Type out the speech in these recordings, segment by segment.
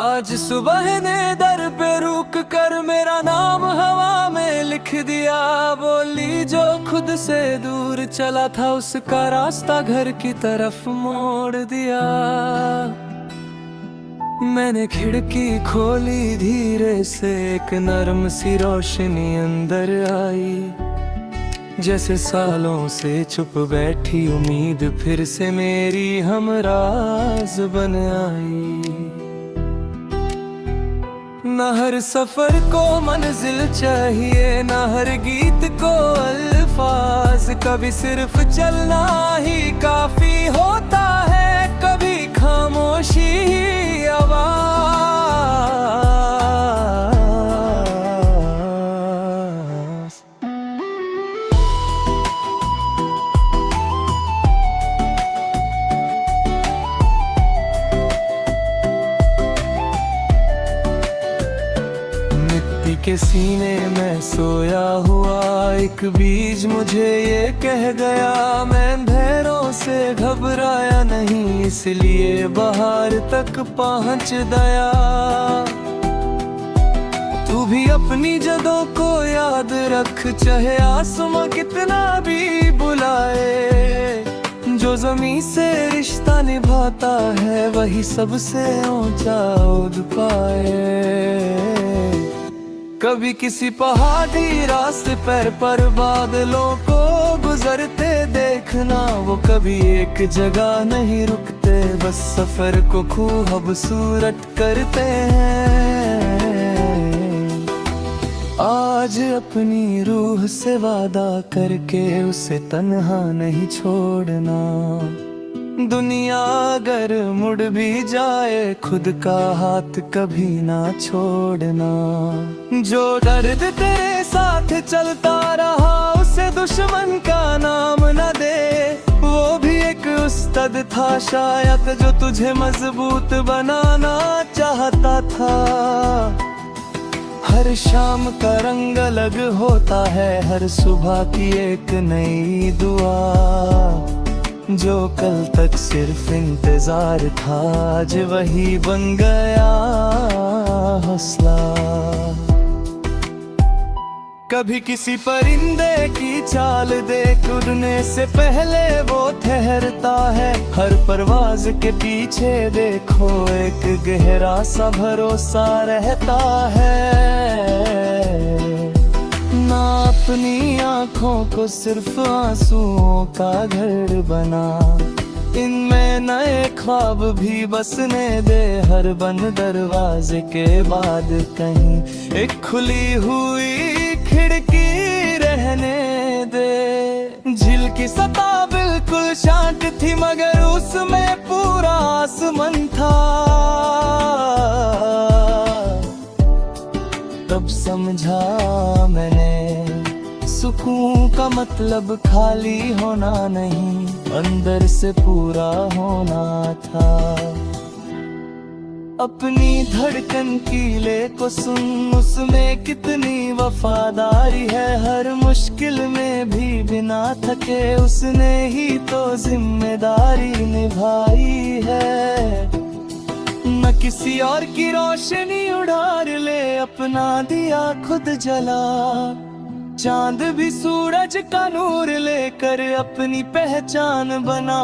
आज सुबह ने दर पे रुक कर मेरा नाम हवा में लिख दिया। बोली जो खुद से दूर चला था उसका रास्ता घर की तरफ मोड़ दिया। मैंने खिड़की खोली धीरे से, एक नरम सी रोशनी अंदर आई। जैसे सालों से छुप बैठी उम्मीद फिर से मेरी हमराज बन आई। न हर सफर को मंजिल चाहिए, न हर गीत को अल्फाज। कभी सिर्फ चलना ही काफी होता है, कभी खामोशी ही आवाज। के सीने में सोया हुआ एक बीज मुझे ये कह गया, मैं अंधेरों से घबराया नहीं, इसलिए बाहर तक पहुंच गया। तू भी अपनी जदों को याद रख, चाहे आसमां कितना भी बुलाए। जो जमीन से रिश्ता निभाता है वही सबसे ऊंचा उड़ पाए। कभी किसी पहाड़ी रास्ते पर बादलों को गुजरते देखना, वो कभी एक जगह नहीं रुकते, बस सफर को खूबसूरत करते हैं। आज अपनी रूह से वादा करके उसे तन्हा नहीं छोड़ना। दुनिया अगर मुड़ भी जाए खुद का हाथ कभी ना छोड़ना। जो दर्द तेरे साथ चलता रहा उसे दुश्मन का नाम न दे। वो भी एक उस्ताद था शायद जो तुझे मजबूत बनाना चाहता था। हर शाम का रंग अलग होता है, हर सुबह की एक नई दुआ। जो कल तक सिर्फ इंतजार था आज वही बन गया हौसला। कभी किसी परिंदे की चाल देख उड़ने से पहले वो ठहरता है। हर परवाज के पीछे देखो एक गहरा सा भरोसा रहता है। ना अपनी आँखों को सिर्फ आंसुओं का घर बना, इनमें नए ख्वाब भी बसने दे। हर बंद दरवाजे के बाद कहीं एक खुली हुई खिड़की रहने दे। झील की सतह बिल्कुल शांत थी मगर उसमें पूरा आसमान था। तब समझा मैंने सुकून का मतलब खाली होना नहीं, अंदर से पूरा होना था। अपनी धड़कन कीले को सुन, उसमें कितनी वफादारी है। हर मुश्किल में भी बिना थके उसने ही तो जिम्मेदारी निभाई है। न किसी और की रोशनी उड़ार ले, अपना दिया खुद जला। चांद भी सूरज का नूर लेकर अपनी पहचान बना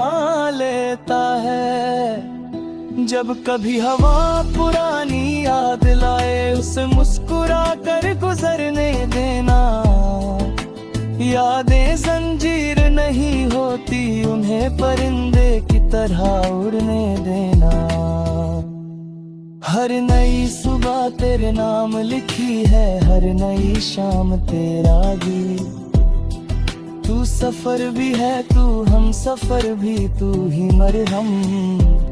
लेता है। जब कभी हवा पुरानी याद लाए उसे मुस्कुरा कर गुजरने देना। यादें जंजीर नहीं होती, उन्हें परिंदे की तरह उड़ने देना। हर नई सुबह तेरे नाम लिखी है, हर नई शाम तेरा गीत। तू सफर भी है तू हम सफर भी, तू ही मरहम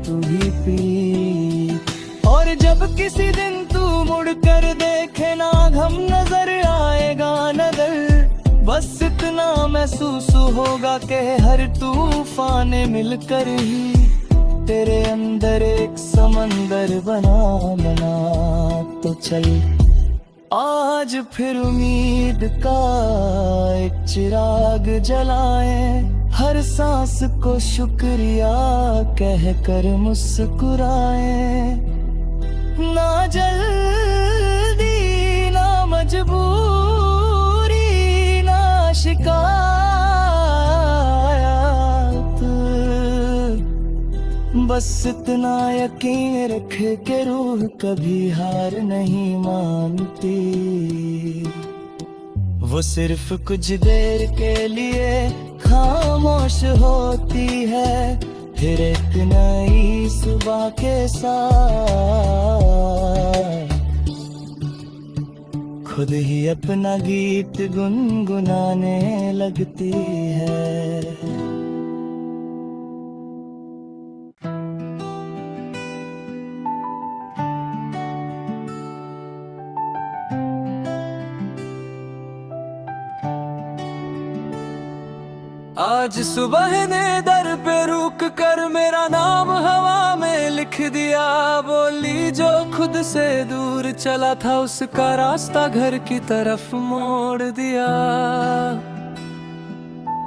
तू ही पीर। और जब किसी दिन तू मुड़ कर देखे ना हम नजर आएगा नजर। बस इतना महसूस होगा कि हर तूफान मिलकर ही तेरे अंदर एक समंदर बना तो चल। आज फिर उम्मीद का एक चिराग जलाए, हर सांस को शुक्रिया कह कर मुस्कुराए। ना जल्दी ना मजबूरी ना शिकायत, बस इतना यकीन रख के रूह कभी हार नहीं मानती। वो सिर्फ कुछ देर के लिए खामोश होती है, फिर एक नई सुबह के साथ खुद ही अपना गीत गुनगुनाने लगती है। आज सुबह ने दर पे रुक कर मेरा नाम हवा में लिख दिया। बोली जो खुद से दूर चला था उसका रास्ता घर की तरफ मोड़ दिया।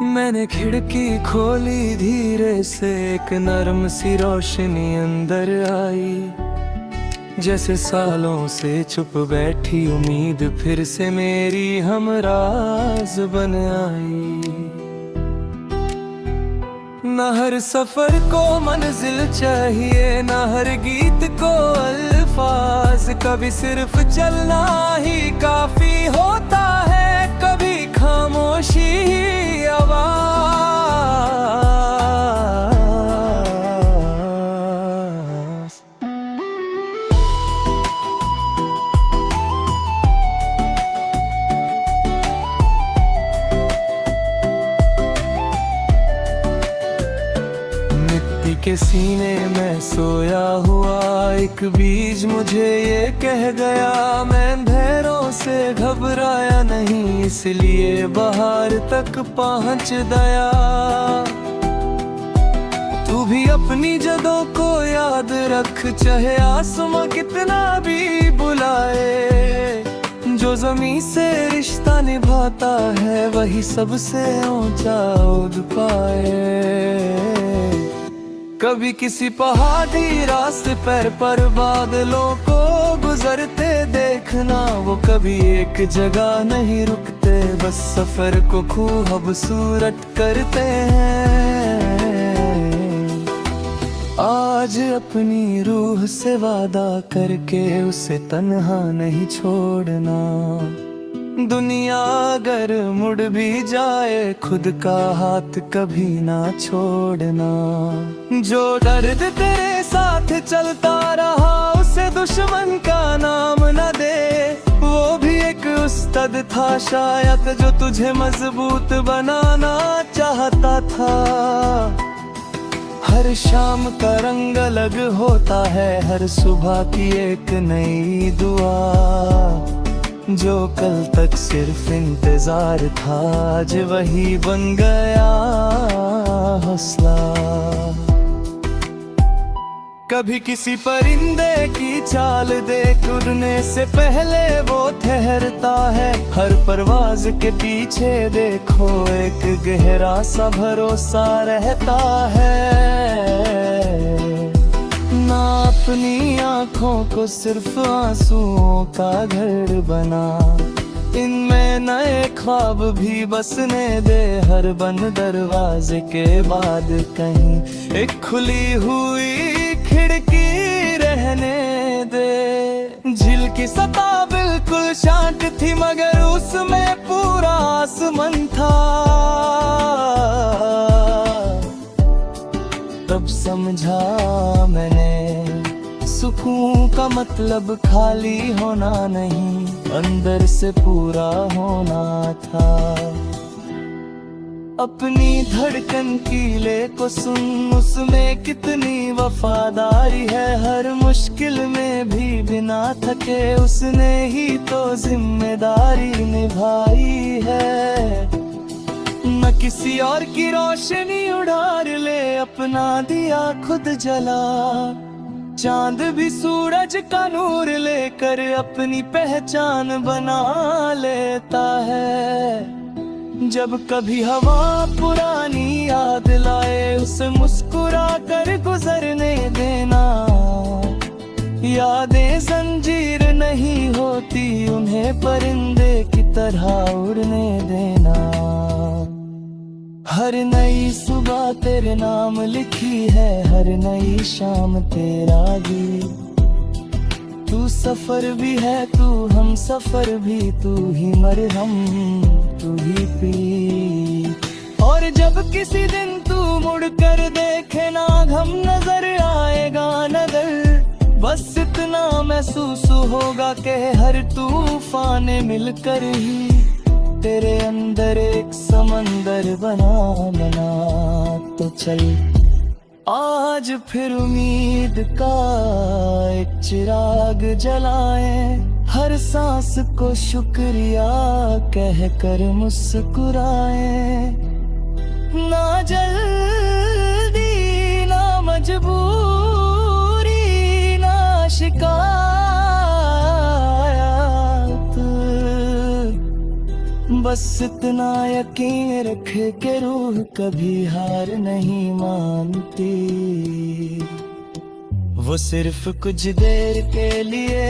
मैंने खिड़की खोली धीरे से, एक नरम सी रोशनी अंदर आई। जैसे सालों से छुप बैठी उम्मीद फिर से मेरी हमराज बन आई। न हर सफर को मंजिल चाहिए, न हर गीत को अल्फाज, कभी सिर्फ चलना ही काफी होता है, कभी खामोशी ही आवाज। के सीने में सोया हुआ एक बीज मुझे ये कह गया, मैं अंधेरों से घबराया नहीं, इसलिए बाहर तक पहुंच गया। तू भी अपनी जदों को याद रख, चाहे आसमां कितना भी बुलाए, जो जमीन से रिश्ता निभाता है वही सबसे ऊंचा उड़ पाए। कभी किसी पहाड़ी रास्ते पर बादलों को गुजरते देखना, वो कभी एक जगह नहीं रुकते, बस सफर को खूबसूरत करते हैं। आज अपनी रूह से वादा करके उसे तन्हा नहीं छोड़ना। दुनिया अगर मुड़ भी जाए खुद का हाथ कभी ना छोड़ना। जो दर्द तेरे साथ चलता रहा उसे दुश्मन का नाम न दे, वो भी एक उस्ताद था शायद जो तुझे मजबूत बनाना चाहता था। हर शाम का रंग अलग होता है, हर सुबह की एक नई दुआ, जो कल तक सिर्फ इंतजार था आज वही बन गया हौसला। कभी किसी परिंदे की चाल देख उड़ने से पहले वो ठहरता है, हर परवाज के पीछे देखो एक गहरा सा भरोसा रहता है। ना अपनी आँखों को सिर्फ आंसुओं का घर बना, इनमें नए ख्वाब भी बसने दे, हर बंद दरवाजे के बाद कहीं एक खुली हुई खिड़की रहने दे। झील की सतह बिल्कुल शांत थी मगर उसमें पूरा आसमान था। तब समझा मैंने सुकून का मतलब खाली होना नहीं, अंदर से पूरा होना था। अपनी धड़कन की ले को सुन, उसमें कितनी वफादारी है, हर मुश्किल में भी बिना थके उसने ही तो जिम्मेदारी निभाई है। न किसी और की रोशनी उड़ार ले, अपना दिया खुद जला, चांद भी सूरज का नूर लेकर अपनी पहचान बना लेता है। जब कभी हवा पुरानी याद लाए उसे मुस्कुरा कर गुजरने देना, यादें जंजीर नहीं होती, उन्हें परिंदे की तरह उड़ने देना। हर नई सुबह तेरे नाम लिखी है, हर नई शाम तेरा गीत। तू सफर भी है, तू हम सफर भी, तू ही मरहम तू ही पी। और जब किसी दिन तू मुड़ कर देखे ना, गम नजर आएगा नजर, बस इतना महसूस होगा कि हर तूफान मिलकर ही तेरे अंदर एक समंदर बना। तो चल आज फिर उम्मीद का एक चिराग जलाएं, हर सांस को शुक्रिया कह कर मुस्कुराएं। ना जल्दी ना मजबूरी ना शिकायत, बस इतना यकीन रखे के रूह कभी हार नहीं मानती। वो सिर्फ कुछ देर के लिए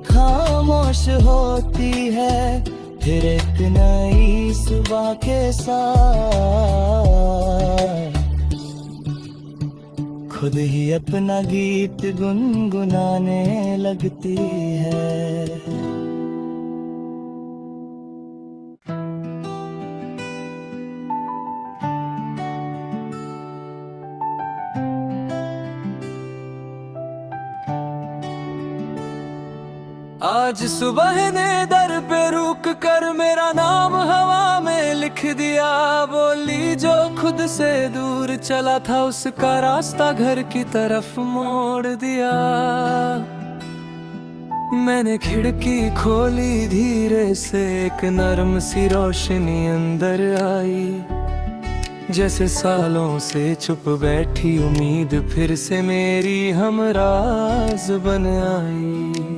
खामोश होती है, फिर एक नई सुबह के साथ खुद ही अपना गीत गुनगुनाने लगती है। आज सुबह ने दर पे रुक कर मेरा नाम हवा में लिख दिया, बोली जो खुद से दूर चला था उसका रास्ता घर की तरफ मोड़ दिया। मैंने खिड़की खोली धीरे से, एक नरम सी रोशनी अंदर आई, जैसे सालों से चुप बैठी उम्मीद फिर से मेरी हमराज बन आई।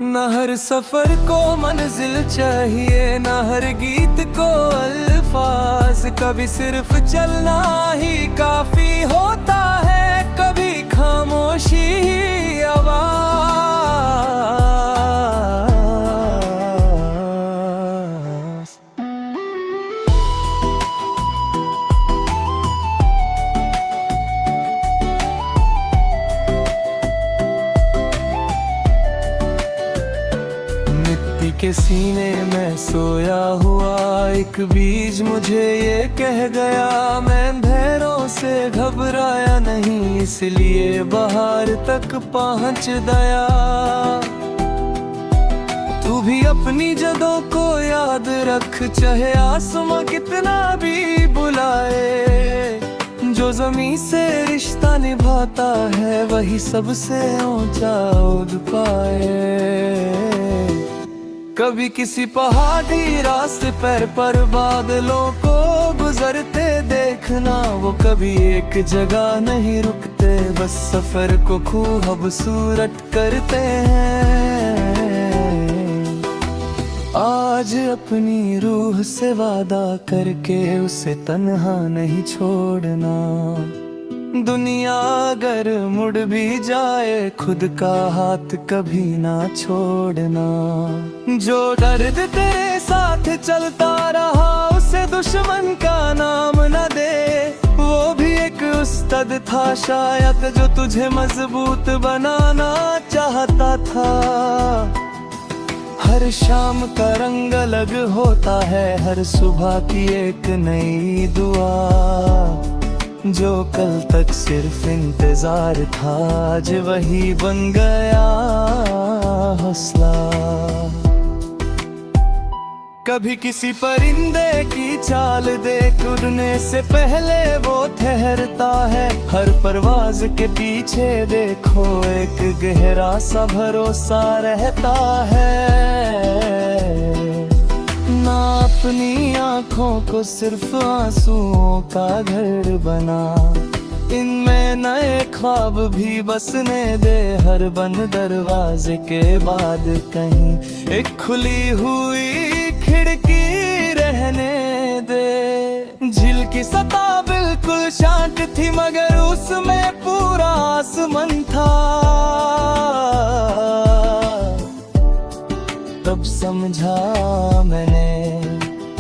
न हर सफर को मंजिल चाहिए, न हर गीत को अल्फाज, कभी सिर्फ चलना ही काफी होता है, कभी खामोशी ही आवाज। के सीने में सोया हुआ एक बीज मुझे ये कह गया, मैं अंधेरों से घबराया नहीं, इसलिए बाहर तक पहुंच गया। तू भी अपनी जदों को याद रख, चाहे आसमां कितना भी बुलाए, जो ज़मीं से रिश्ता निभाता है वही सबसे ऊंचा उड़ पाए। कभी किसी पहाड़ी रास्ते पर बादलों को गुजरते देखना, वो कभी एक जगह नहीं रुकते, बस सफर को खूबसूरत करते हैं। आज अपनी रूह से वादा करके उसे तन्हा नहीं छोड़ना। दुनिया अगर मुड़ भी जाए खुद का हाथ कभी ना छोड़ना। जो दर्द तेरे साथ चलता रहा उसे दुश्मन का नाम न दे, वो भी एक उस्ताद था शायद जो तुझे मजबूत बनाना चाहता था। हर शाम का रंग अलग होता है, हर सुबह की एक नई दुआ, जो कल तक सिर्फ इंतजार था आज वही बन गया हौसला। कभी किसी परिंदे की चाल देख उड़ने से पहले वो ठहरता है, हर परवाज के पीछे देखो एक गहरा सा भरोसा रहता है। ना अपनी आँखों को सिर्फ आंसुओं का घर बना, इनमें नए ख्वाब भी बसने दे, हर बंद दरवाजे के बाद कहीं एक खुली हुई खिड़की रहने दे। झील की सतह बिल्कुल शांत थी मगर उसमें पूरा आसमान था। तब समझा मैंने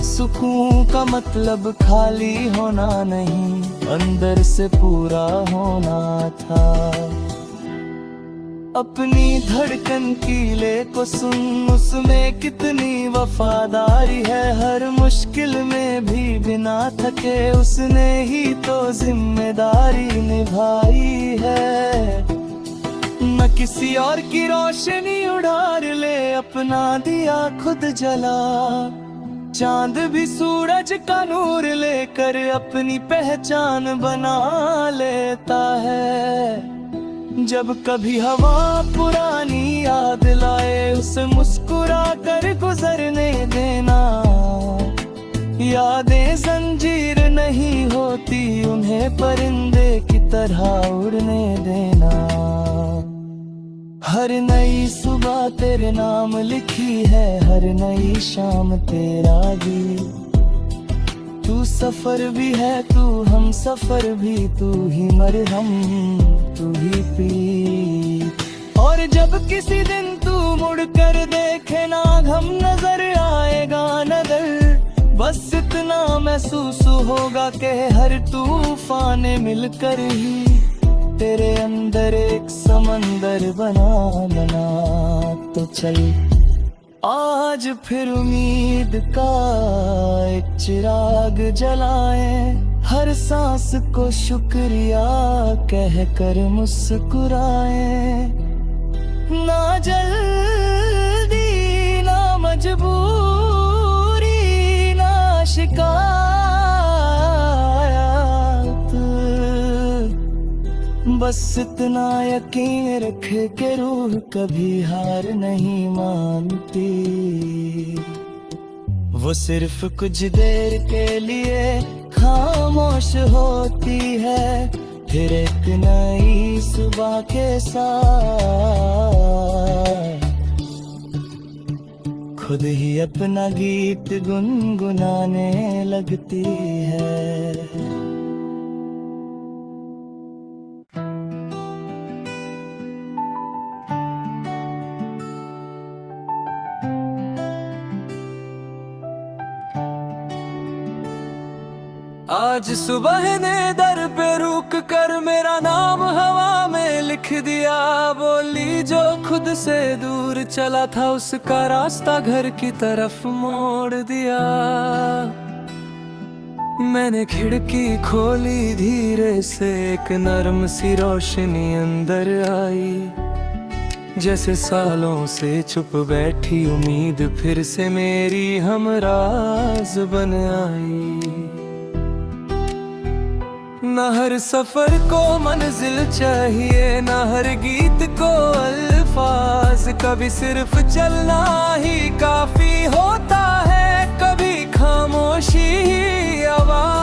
सुकून का मतलब खाली होना नहीं, अंदर से पूरा होना था। अपनी धड़कन की ले को सुन, उसमें कितनी वफादारी है। हर मुश्किल में भी बिना थके उसने ही तो जिम्मेदारी निभाई है। न किसी और की रोशनी उड़ार ले, अपना दिया खुद जला। चांद भी सूरज का नूर लेकर अपनी पहचान बना लेता है। जब कभी हवा पुरानी याद लाए, उसे मुस्कुरा कर गुजरने देना। यादें जंजीर नहीं होती, उन्हें परिंदे की तरह उड़ने देना। हर नई सुबह तेरे नाम लिखी है, हर नई शाम तेरा गीत। तू सफर भी है, तू हम सफर भी, तू ही मरहम तू ही पी। और जब किसी दिन तू मुड़ कर देखे ना, गम नजर आएगा नजर। बस इतना महसूस होगा कि हर तूफान मिलकर ही तेरे अंदर एक समंदर बना। तो चल आज फिर उम्मीद का एक चिराग जलाएं, हर सांस को शुक्रिया कह कर मुस्कुराएं। ना जल्दी ना मजबूरी ना शिकायत, बस इतना यकीन रख के रूह कभी हार नहीं मानती। वो सिर्फ कुछ देर के लिए खामोश होती है, फिर एक नई सुबह के साथ खुद ही अपना गीत गुनगुनाने लगती है। आज सुबह ने दर पे रुक कर मेरा नाम हवा में लिख दिया। बोली जो खुद से दूर चला था, उसका रास्ता घर की तरफ मोड़ दिया। मैंने खिड़की खोली धीरे से, एक नरम सी रोशनी अंदर आई। जैसे सालों से चुप बैठी उम्मीद फिर से मेरी हमराज बन आई। न हर सफर को मंजिल चाहिए, न हर गीत को अल्फाज। कभी सिर्फ चलना ही काफी होता है, कभी खामोशी ही आवाज।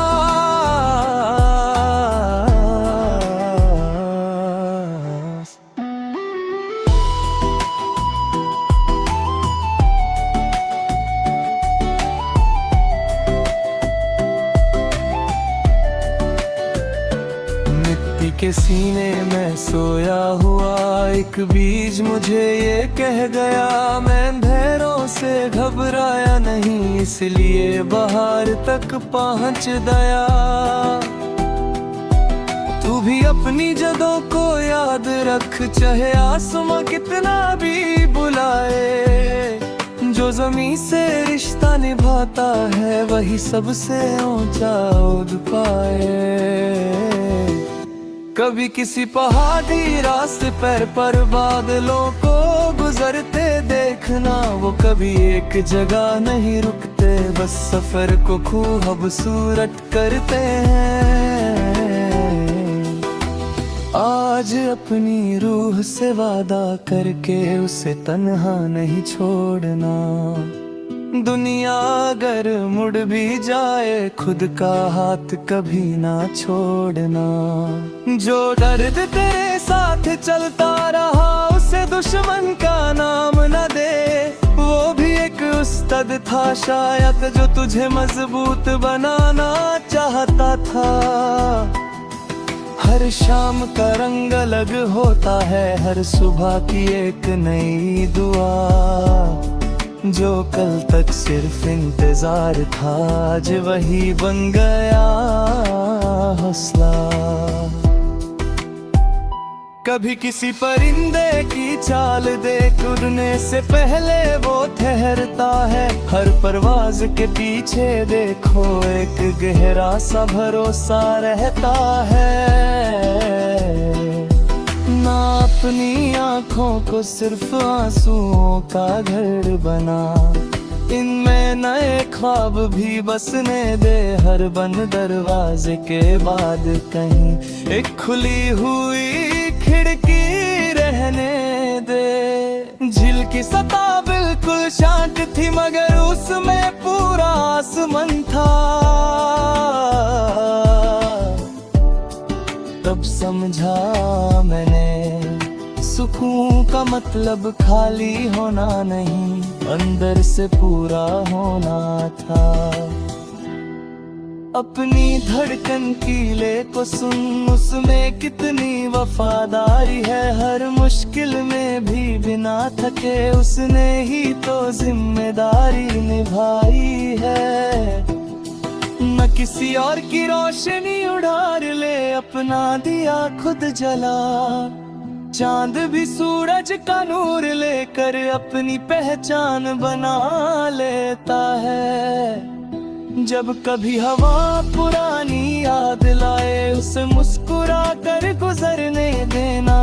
के सीने में सोया हुआ एक बीज मुझे ये कह गया, मैं अंधेरों से घबराया नहीं, इसलिए बाहर तक पहुंच गया। तू भी अपनी जगहों को याद रख, चाहे आसमां कितना भी बुलाए। जो ज़मीं से रिश्ता निभाता है, वही सबसे ऊंचा उड़ पाए। कभी किसी पहाड़ी रास्ते पर बादलों को गुजरते देखना, वो कभी एक जगह नहीं रुकते, बस सफर को खूबसूरत करते हैं। आज अपनी रूह से वादा करके उसे तन्हा नहीं छोड़ना। दुनिया अगर मुड़ भी जाए, खुद का हाथ कभी ना छोड़ना। जो दर्द तेरे साथ चलता रहा, उसे दुश्मन का नाम न दे, वो भी एक उस्ताद था शायद जो तुझे मजबूत बनाना चाहता था। हर शाम का रंग अलग होता है, हर सुबह की एक नई दुआ। जो कल तक सिर्फ इंतजार था, आज वही बन गया हौसला। कभी किसी परिंदे की चाल देख उड़ने से पहले वो ठहरता है। हर परवाज के पीछे देखो एक गहरा सा भरोसा रहता है। ना अपनी आँखों को सिर्फ आंसुओं का घर बना, इनमें नए ख्वाब भी बसने दे। हर बंद दरवाजे के बाद कहीं एक खुली हुई खिड़की रहने दे। झील की सतह बिल्कुल शांत थी, मगर उसमें पूरा आसमान था। तब समझा मैंने, सुकून का मतलब खाली होना नहीं, अंदर से पूरा होना था। अपनी धड़कन की ले को सुन, उसमें कितनी वफादारी है। हर मुश्किल में भी बिना थके उसने ही तो जिम्मेदारी निभाई है। न किसी और की रोशनी उड़ार ले, अपना दिया खुद जला। चांद भी सूरज का नूर लेकर अपनी पहचान बना लेता है। जब कभी हवा पुरानी याद लाए, उसे मुस्कुरा कर गुजरने देना।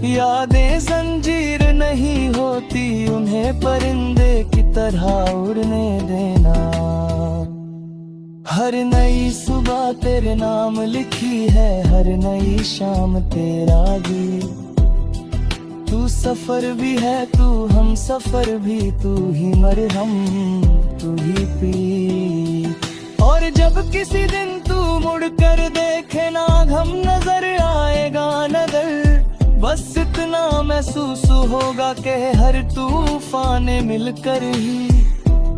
यादें जंजीर नहीं होती, उन्हें परिंदे की तरह उड़ने देना। हर नई सुबह तेरे नाम लिखी है, हर नई शाम तेरा गीत। तू सफर भी है, तू हम सफर भी, तू ही मरहम तू ही पी। और जब किसी दिन तू मुड़ कर देखे ना, गम नजर आएगा नजर। बस इतना महसूस होगा कि हर तूफान मिलकर ही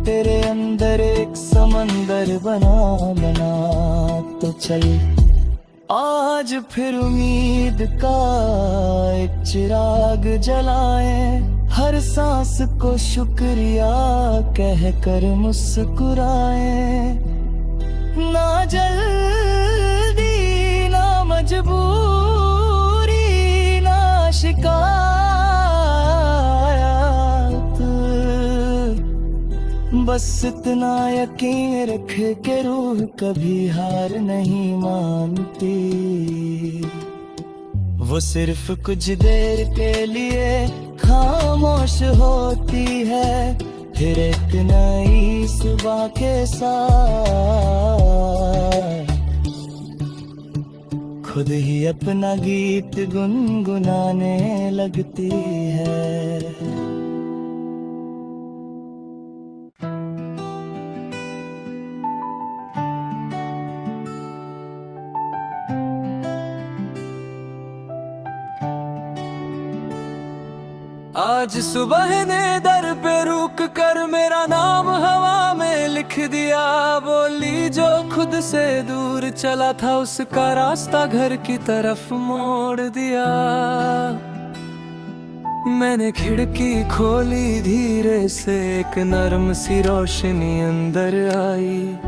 तेरे अंदर एक समंदर बना। तो चल आज फिर उम्मीद का एक चिराग जलाएं, हर सांस को शुक्रिया कह कर मुस्कुराएं। ना जल्दी ना मजबूरी ना शिकायत, बस इतना यकीन रख के रूह कभी हार नहीं मानती। वो सिर्फ कुछ देर के लिए खामोश होती है, फिर एक नई सुबह के साथ खुद ही अपना गीत गुनगुनाने लगती है। आज सुबह ने दर पे रुक कर मेरा नाम हवा में लिख दिया। बोली जो खुद से दूर चला था, उसका रास्ता घर की तरफ मोड़ दिया। मैंने खिड़की खोली धीरे से, एक नरम सी रोशनी अंदर आई।